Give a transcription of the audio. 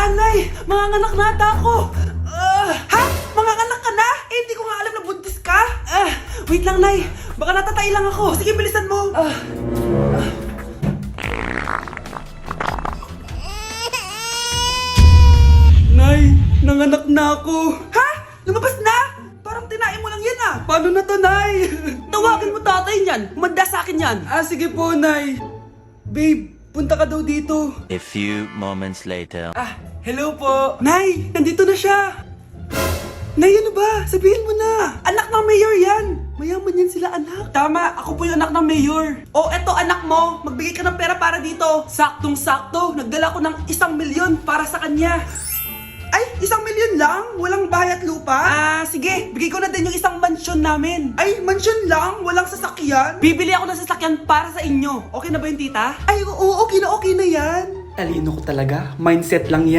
Anay, manganganak na ata ako. Ha? Manganganak ka na? Eh, hindi ko nga alam na buntis ka. Wait lang, Nay. Baka natatay lang ako. Sige, bilisan mo. Nay, nanganak na ako. Ha? Lumabas na? Parang tinain mo lang yan ah. Paano na to, Nay? Tawagin mo tatay niyan. Manda sa akin yan. Sige po, Nay. Babe, punta ka daw dito. A few moments later. Hello po. Nay, nandito na siya. Nay, ano ba? Sabihin mo na. Anak ng mayor yan. Mayaman yan sila, anak. Tama, ako po yung anak ng mayor. Oh, eto anak mo. Magbigay ka ng pera para dito. Saktong-sakto. Nagdala ko ng 1,000,000 para sa kanya. Ay, 1,000,000 lang? Walang bahay at lupa? Sige. Bigay ko na din yung isang mansyon namin. Ay, mansyon lang? Walang sasakyan? Bibili ako ng sasakyan para sa inyo. Okay na ba yun, tita? Ay, oo, okay na yan. Talino ko talaga. Mindset lang yan.